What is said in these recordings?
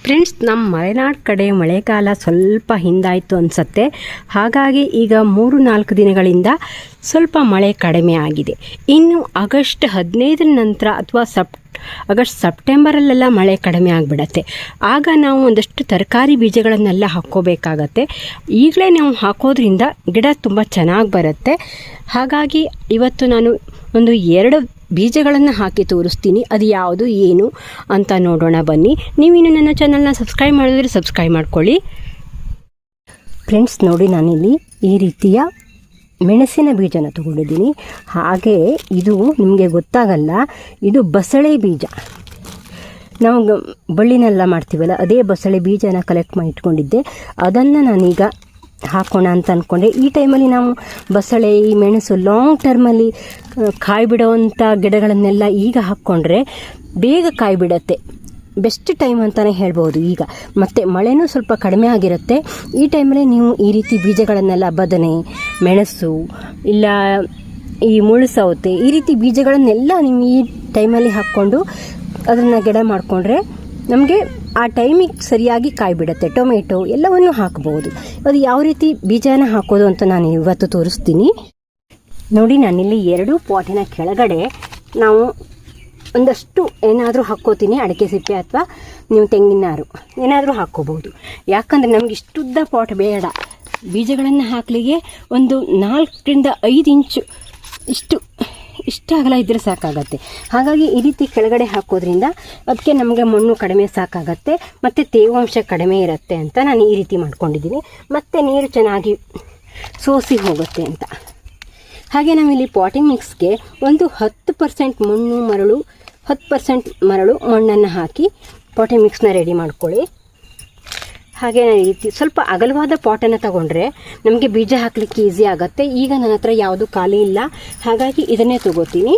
Friends, ನಮ್ಮ ಮಲೆನಾಡು ಕಡೆ ಮಳೆಗಾಲ ಸ್ವಲ್ಪ ಹಿಂದಾಯಿತು ಅನಿಸುತ್ತೆ. ಹಾಗಾಗಿ ಈಗ 3-4 ದಿನಗಳಿಂದ ಸ್ವಲ್ಪ ಮಳೆ ಕಡಿಮೆ ಆಗಿದೆ. ಇನ್ನು ಆಗಸ್ಟ್ 15 ನಂತರ ಅಥವಾ ಆಗಸ್ಟ್ ಸೆಪ್ಟೆಂಬರಲ್ಲೆಲ್ಲ ಮಳೆ ಕಡಿಮೆ ಆಗಿಬಿಡತ್ತೆ. ಆಗ ನಾವು ಒಂದಷ್ಟು ತರಕಾರಿ ಬೀಜಗಳನ್ನೆಲ್ಲ ಹಾಕ್ಕೋಬೇಕಾಗತ್ತೆ. ಈಗಲೇ ನಾವು ಹಾಕೋದ್ರಿಂದ ಗಿಡ ತುಂಬ ಚೆನ್ನಾಗಿ ಬರುತ್ತೆ. ಹಾಗಾಗಿ ಇವತ್ತು ನಾನು ಒಂದು 2 ಬೀಜಗಳನ್ನು ಹಾಕಿ ತೋರಿಸ್ತೀನಿ. ಅದು ಯಾವುದು ಏನು ಅಂತ ನೋಡೋಣ ಬನ್ನಿ. ನೀವಿನ್ನು ನನ್ನ ಚಾನಲ್ನ ಸಬ್ಸ್ಕ್ರೈಬ್ ಮಾಡಿದ್ರೆ ಸಬ್ಸ್ಕ್ರೈಬ್ ಮಾಡ್ಕೊಳ್ಳಿ. ಫ್ರೆಂಡ್ಸ್ ನೋಡಿ, ನಾನಿಲ್ಲಿ ಈ ರೀತಿಯ ಮೆಣಸಿನ ಬೀಜನ ತಗೊಂಡಿದ್ದೀನಿ. ಹಾಗೆ ಇದು ನಿಮಗೆ ಗೊತ್ತಾಗಲ್ಲ, ಇದು ಬಸಳೆ ಬೀಜ. ನಾವು ಬಳ್ಳಿನೆಲ್ಲ ಮಾಡ್ತೀವಲ್ಲ, ಅದೇ ಬಸಳೆ ಬೀಜನ ಕಲೆಕ್ಟ್ ಮಾಡಿ ಇಟ್ಕೊಂಡಿದ್ದೆ. ಅದನ್ನು ನಾನೀಗ ಹಾಕೋಣ ಅಂತ ಅಂದ್ಕೊಂಡೆ. ಈ ಟೈಮಲ್ಲಿ ನಾವು ಬಸಳೆ, ಈ ಮೆಣಸು ಲಾಂಗ್ ಟರ್ಮಲ್ಲಿ ಕಾಯಿ ಬಿಡೋವಂಥ ಗಿಡಗಳನ್ನೆಲ್ಲ ಈಗ ಹಾಕ್ಕೊಂಡ್ರೆ ಬೇಗ ಕಾಯಿ ಬಿಡತ್ತೆ. ಬೆಸ್ಟ್ ಟೈಮ್ ಅಂತಲೇ ಹೇಳ್ಬೋದು ಈಗ. ಮತ್ತು ಮಳೆನೂ ಸ್ವಲ್ಪ ಕಡಿಮೆ ಆಗಿರುತ್ತೆ. ಈ ಟೈಮಲ್ಲಿ ನೀವು ಈ ರೀತಿ ಬೀಜಗಳನ್ನೆಲ್ಲ, ಬದನೆ, ಮೆಣಸು, ಇಲ್ಲ ಈ ಮುಳ್ಳು ಸೌತೆ, ಈ ರೀತಿ ಬೀಜಗಳನ್ನೆಲ್ಲ ನೀವು ಈ ಟೈಮಲ್ಲಿ ಹಾಕ್ಕೊಂಡು ಅದನ್ನು ಗಿಡ ಮಾಡಿಕೊಂಡ್ರೆ ನಮಗೆ ಆ ಟೈಮಿಗೆ ಸರಿಯಾಗಿ ಕಾಯಿ ಬಿಡುತ್ತೆ. ಟೊಮೆಟೊ ಎಲ್ಲವನ್ನು ಹಾಕ್ಬೋದು. ಅದು ಯಾವ ರೀತಿ ಬೀಜನ ಹಾಕೋದು ಅಂತ ನಾನು ಇವತ್ತು ತೋರಿಸ್ತೀನಿ. ನೋಡಿ, ನಾನಿಲ್ಲಿ 2 ಪಾಟಿನ ಕೆಳಗಡೆ ನಾವು ಒಂದಷ್ಟು ಏನಾದರೂ ಹಾಕ್ಕೋತೀನಿ. ಅಡಿಕೆ ಸಿಪ್ಪೆ ಅಥವಾ ನೀವು ತೆಂಗಿನಾರು ಏನಾದರೂ ಹಾಕ್ಕೋಬೋದು. ಯಾಕಂದರೆ ನಮಗೆ ಇಷ್ಟುದ್ದ ಪಾಟ್ ಬೇಡ. ಬೀಜಗಳನ್ನು ಹಾಕಲಿಕ್ಕೆ ಒಂದು 4-5 ಇಂಚು ಇಷ್ಟು ಅಗಲ ಇದ್ದರೆ ಸಾಕಾಗತ್ತೆ. ಹಾಗಾಗಿ ಈ ರೀತಿ ಕೆಳಗಡೆ ಹಾಕೋದ್ರಿಂದ ಅದಕ್ಕೆ ನಮಗೆ ಮಣ್ಣು ಕಡಿಮೆ ಸಾಕಾಗತ್ತೆ ಮತ್ತು ತೇವಾಂಶ ಕಡಿಮೆ ಇರುತ್ತೆ ಅಂತ ನಾನು ಈ ರೀತಿ ಮಾಡ್ಕೊಂಡಿದ್ದೀನಿ. ಮತ್ತು ನೀರು ಚೆನ್ನಾಗಿ ಸೋಸಿ ಹೋಗುತ್ತೆ ಅಂತ. ಹಾಗೆ ನಾವಿಲ್ಲಿ ಪಾಟಿಂಗ್ ಮಿಕ್ಸ್ಗೆ ಒಂದು 10% ಮರಳು 10% ಮಣ್ಣನ್ನು ಹಾಕಿ ಪಾಟಿಂಗ್ ಮಿಕ್ಸ್ನ ರೆಡಿ ಮಾಡ್ಕೊಳ್ಳಿ. ಹಾಗೆ ನಾನು ಈ ರೀತಿ ಸ್ವಲ್ಪ ಅಗಲವಾದ ಪಾಟನ್ನು ತಗೊಂಡ್ರೆ ನಮಗೆ ಬೀಜ ಹಾಕಲಿಕ್ಕೆ ಈಸಿ ಆಗುತ್ತೆ. ಈಗ ನನ್ನ ಹತ್ರ ಯಾವುದು ಖಾಲಿ ಇಲ್ಲ, ಹಾಗಾಗಿ ಇದನ್ನೇ ತಗೋತೀನಿ.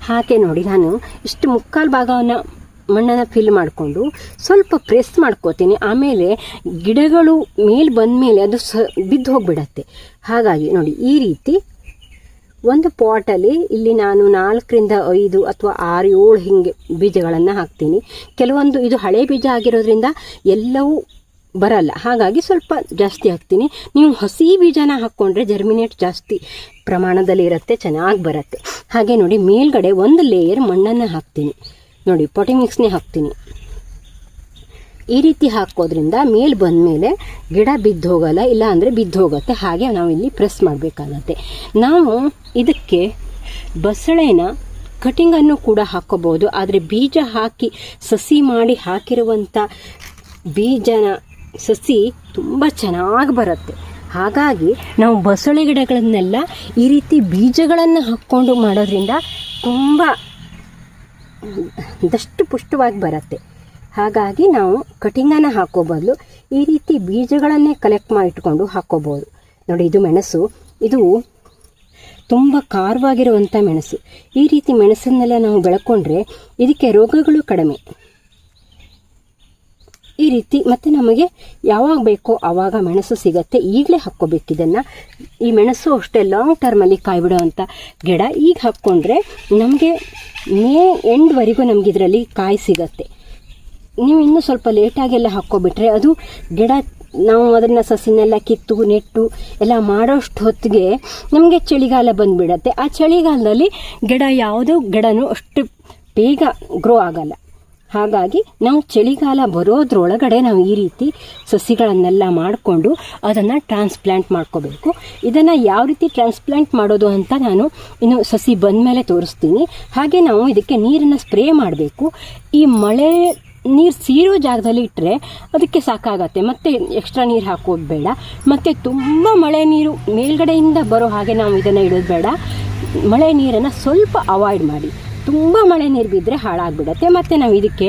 ಹಾಗೆ ನೋಡಿ, ನಾನು ಇಷ್ಟು 3/4 ಭಾಗವನ್ನು ಮಣ್ಣನ್ನು ಫಿಲ್ ಮಾಡಿಕೊಂಡು ಸ್ವಲ್ಪ ಪ್ರೆಸ್ ಮಾಡ್ಕೋತೀನಿ. ಆಮೇಲೆ ಗಿಡಗಳು ಮೇಲೆ ಬಂದ ಮೇಲೆ ಅದು ಬಿದ್ದು ಹೋಗಿಬಿಡತ್ತೆ. ಹಾಗಾಗಿ ನೋಡಿ, ಈ ರೀತಿ ಒಂದು ಪಾಟಲ್ಲಿ ಇಲ್ಲಿ ನಾನು 4-5 ಅಥವಾ 6-7 ಹಿಂಗೆ ಬೀಜಗಳನ್ನು ಹಾಕ್ತೀನಿ. ಕೆಲವೊಂದು ಇದು ಹಳೆ ಬೀಜ ಆಗಿರೋದ್ರಿಂದ ಎಲ್ಲವೂ ಬರಲ್ಲ, ಹಾಗಾಗಿ ಸ್ವಲ್ಪ ಜಾಸ್ತಿ ಹಾಕ್ತೀನಿ. ನೀವು ಹಸಿ ಬೀಜನ ಹಾಕ್ಕೊಂಡ್ರೆ ಜರ್ಮಿನೇಟ್ ಜಾಸ್ತಿ ಪ್ರಮಾಣದಲ್ಲಿ ಇರುತ್ತೆ, ಚೆನ್ನಾಗಿ ಬರುತ್ತೆ. ಹಾಗೆ ನೋಡಿ, ಮೇಲ್ಗಡೆ ಒಂದು ಲೇಯರ್ ಮಣ್ಣನ್ನು ಹಾಕ್ತೀನಿ. ನೋಡಿ, ಪಾಟಿಂಗ್ ಮಿಕ್ಸ್ನೇ ಹಾಕ್ತೀನಿ. ಈ ರೀತಿ ಹಾಕೋದ್ರಿಂದ ಮೇಲೆ ಬಂದ ಮೇಲೆ ಗಿಡ ಬಿದ್ದು ಹೋಗಲ್ಲ, ಇಲ್ಲ ಅಂದರೆ ಬಿದ್ದು ಹೋಗುತ್ತೆ. ಹಾಗೆ ನಾವಿಲ್ಲಿ ಪ್ರೆಸ್ ಮಾಡಬೇಕಾಗತ್ತೆ. ನಾವು ಇದಕ್ಕೆ ಬಸಳೆನ ಕಟಿಂಗನ್ನು ಕೂಡ ಹಾಕೋಬೋದು. ಆದರೆ ಬೀಜ ಹಾಕಿ ಸಸಿ ಮಾಡಿ ಹಾಕಿರುವಂಥ ಬೀಜನ ಸಸಿ ತುಂಬ ಚೆನ್ನಾಗಿ ಬರುತ್ತೆ. ಹಾಗಾಗಿ ನಾವು ಬಸಳೆ ಗಿಡಗಳನ್ನೆಲ್ಲ ಈ ರೀತಿ ಬೀಜಗಳನ್ನು ಹಾಕ್ಕೊಂಡು ಮಾಡೋದ್ರಿಂದ ತುಂಬ ದಷ್ಟಪುಷ್ಟವಾಗಿ ಬರುತ್ತೆ. ಹಾಗಾಗಿ ನಾವು ಕಟಿಂಗನ್ನು ಹಾಕೋ ಬದಲು ಈ ರೀತಿ ಬೀಜಗಳನ್ನೇ ಕಲೆಕ್ಟ್ ಮಾಡಿ ಇಟ್ಕೊಂಡು ಹಾಕ್ಕೋಬೋದು. ನೋಡಿ, ಇದು ಮೆಣಸು, ಇದು ತುಂಬ ಖಾರವಾಗಿರುವಂಥ ಮೆಣಸು. ಈ ರೀತಿ ಮೆಣಸನ್ನೆಲ್ಲ ನಾವು ಬೆಳ್ಕೊಂಡ್ರೆ ಇದಕ್ಕೆ ರೋಗಗಳು ಕಡಿಮೆ. ಈ ರೀತಿ ಮತ್ತು ನಮಗೆ ಯಾವಾಗ ಬೇಕೋ ಆವಾಗ ಮೆಣಸು ಸಿಗತ್ತೆ. ಈಗಲೇ ಹಾಕ್ಕೋಬೇಕು ಇದನ್ನು. ಈ ಮೆಣಸು ಅಷ್ಟೇ ಲಾಂಗ್ ಟರ್ಮಲ್ಲಿ ಕಾಯಿ ಬಿಡೋವಂಥ ಗಿಡ. ಈಗ ಹಾಕ್ಕೊಂಡ್ರೆ ನಮಗೆ ಮೇ ಎಂಡ್ವರೆಗೂ ನಮಗೆ ಇದರಲ್ಲಿ ಕಾಯಿ ಸಿಗತ್ತೆ. ನೀವು ಇನ್ನೂ ಸ್ವಲ್ಪ ಲೇಟಾಗೆಲ್ಲ ಹಾಕ್ಕೊಬಿಟ್ರೆ ಅದು ಗಿಡ, ನಾವು ಅದನ್ನು ಸಸಿನೆಲ್ಲ ಕಿತ್ತು ನೆಟ್ಟು ಎಲ್ಲ ಮಾಡೋಷ್ಟು ಹೊತ್ತಿಗೆ ನಮಗೆ ಚಳಿಗಾಲ ಬಂದುಬಿಡತ್ತೆ. ಆ ಚಳಿಗಾಲದಲ್ಲಿ ಯಾವುದೋ ಗಿಡನೂ ಅಷ್ಟು ಬೇಗ ಗ್ರೋ ಆಗಲ್ಲ. ಹಾಗಾಗಿ ನಾವು ಚಳಿಗಾಲ ಬರೋದ್ರೊಳಗಡೆ ನಾವು ಈ ರೀತಿ ಸಸಿಗಳನ್ನೆಲ್ಲ ಮಾಡಿಕೊಂಡು ಅದನ್ನು ಟ್ರಾನ್ಸ್ಪ್ಲಾಂಟ್ ಮಾಡ್ಕೋಬೇಕು. ಇದನ್ನು ಯಾವ ರೀತಿ ಟ್ರಾನ್ಸ್ಪ್ಲಾಂಟ್ ಮಾಡೋದು ಅಂತ ನಾನು ಇನ್ನು ಸಸಿ ಬಂದ ಮೇಲೆ ತೋರಿಸ್ತೀನಿ. ಹಾಗೆ ನಾವು ಇದಕ್ಕೆ ನೀರನ್ನು ಸ್ಪ್ರೇ ಮಾಡಬೇಕು. ಈ ಮಳೆ ನೀರು ಸೀರೋ ಜಾಗದಲ್ಲಿ ಇಟ್ಟರೆ ಅದಕ್ಕೆ ಸಾಕಾಗತ್ತೆ, ಮತ್ತು ಎಕ್ಸ್ಟ್ರಾ ನೀರು ಹಾಕೋದು ಬೇಡ. ಮತ್ತು ತುಂಬ ಮಳೆ ನೀರು ಮೇಲ್ಗಡೆಯಿಂದ ಬರೋ ಹಾಗೆ ನಾವು ಇದನ್ನು ಇಡೋದು ಬೇಡ. ಮಳೆ ನೀರನ್ನು ಸ್ವಲ್ಪ ಅವಾಯ್ಡ್ ಮಾಡಿ. ತುಂಬ ಮಳೆ ನೀರು ಬಿದ್ದರೆ ಹಾಳಾಗಿಬಿಡತ್ತೆ. ಮತ್ತು ನಾವು ಇದಕ್ಕೆ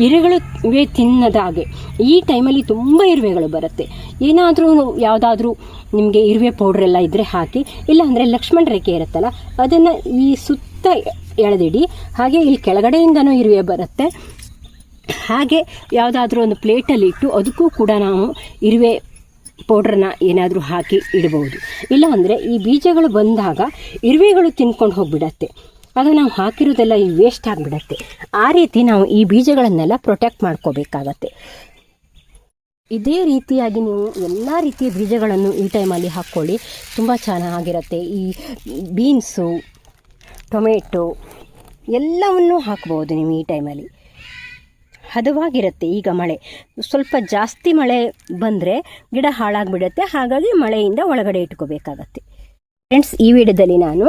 ಇರುವೆ ತಿನ್ನದ ಹಾಗೆ ಈ ಟೈಮಲ್ಲಿ ತುಂಬ ಇರುವೆಗಳು ಬರುತ್ತೆ. ಏನಾದರೂ ಯಾವುದಾದ್ರೂ ನಿಮಗೆ ಇರುವೆ ಪೌಡ್ರೆಲ್ಲ ಇದ್ದರೆ ಹಾಕಿ, ಇಲ್ಲಾಂದರೆ ಲಕ್ಷ್ಮಣ ರೇಖೆ ಇರುತ್ತಲ್ಲ ಅದನ್ನು ಈ ಸುತ್ತ ಎಳೆದಿಡಿ. ಹಾಗೆ ಇಲ್ಲಿ ಕೆಳಗಡೆಯಿಂದನೂ ಇರುವೆ ಬರುತ್ತೆ. ಹಾಗೆ ಯಾವುದಾದ್ರೂ ಒಂದು ಪ್ಲೇಟಲ್ಲಿ ಇಟ್ಟು ಅದಕ್ಕೂ ಕೂಡ ನಾವು ಇರುವೆ ಪೌಡ್ರನ್ನ ಏನಾದರೂ ಹಾಕಿ ಇಡ್ಬೋದು. ಇಲ್ಲ ಅಂದರೆ ಈ ಬೀಜಗಳು ಬಂದಾಗ ಇರುವೆಗಳು ತಿನ್ಕೊಂಡು ಹೋಗಿಬಿಡತ್ತೆ. ಆಗ ನಾವು ಹಾಕಿರೋದೆಲ್ಲ ಈ ವೇಸ್ಟ್ ಆಗಿಬಿಡತ್ತೆ. ಆ ರೀತಿ ನಾವು ಈ ಬೀಜಗಳನ್ನೆಲ್ಲ ಪ್ರೊಟೆಕ್ಟ್ ಮಾಡ್ಕೋಬೇಕಾಗತ್ತೆ. ಇದೇ ರೀತಿಯಾಗಿ ನೀವು ಎಲ್ಲ ರೀತಿಯ ಬೀಜಗಳನ್ನು ಈ ಟೈಮಲ್ಲಿ ಹಾಕ್ಕೊಳ್ಳಿ, ತುಂಬ ಚೆನ್ನಾಗಿರುತ್ತೆ. ಈ ಬೀನ್ಸು, ಟೊಮೆಟೊ ಎಲ್ಲವನ್ನೂ ಹಾಕ್ಬೋದು ನೀವು ಈ ಟೈಮಲ್ಲಿ. ಹದವಾಗಿರುತ್ತೆ. ಈಗ ಮಳೆ ಸ್ವಲ್ಪ ಜಾಸ್ತಿ ಮಳೆ ಬಂದರೆ ಗಿಡ ಹಾಳಾಗಿಬಿಡುತ್ತೆ, ಹಾಗಾಗಿ ಮಳೆಯಿಂದ ಒಳಗಡೆ ಇಟ್ಕೋಬೇಕಾಗತ್ತೆ. ಫ್ರೆಂಡ್ಸ್, ಈ ವಿಡಿಯೋದಲ್ಲಿ ನಾನು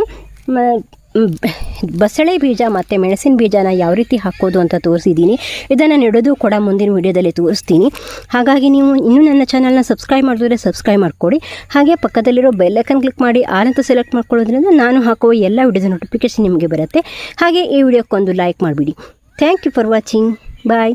ಬಸಳೆ ಬೀಜ ಮತ್ತು ಮೆಣಸಿನ ಬೀಜನ ಯಾವ ರೀತಿ ಹಾಕೋದು ಅಂತ ತೋರಿಸಿದ್ದೀನಿ. ಇದನ್ನು ನೆಡೋದು ಕೂಡ ಮುಂದಿನ ವಿಡಿಯೋದಲ್ಲಿ ತೋರಿಸ್ತೀನಿ. ಹಾಗಾಗಿ ನೀವು ಇನ್ನೂ ನನ್ನ ಚಾನಲ್ನ ಸಬ್ಸ್ಕ್ರೈಬ್ ಮಾಡಿದ್ರೆ ಸಬ್ಸ್ಕ್ರೈಬ್ ಮಾಡಿಕೊಡಿ. ಹಾಗೆ ಪಕ್ಕದಲ್ಲಿರೋ ಬೆಲ್ಲೈಕನ್ ಕ್ಲಿಕ್ ಮಾಡಿ ಆಲ್ ಅಂತ ಸೆಲೆಕ್ಟ್ ಮಾಡ್ಕೊಳ್ಳೋದ್ರಿಂದ ನಾನು ಹಾಕುವ ಎಲ್ಲ ವಿಡಿಯೋದ ನೋಟಿಫಿಕೇಷನ್ ನಿಮಗೆ ಬರುತ್ತೆ. ಹಾಗೆ ಈ ವಿಡಿಯೋಕ್ಕೊಂದು ಲೈಕ್ ಮಾಡಿಬಿಡಿ. Thank you for watching. Bye.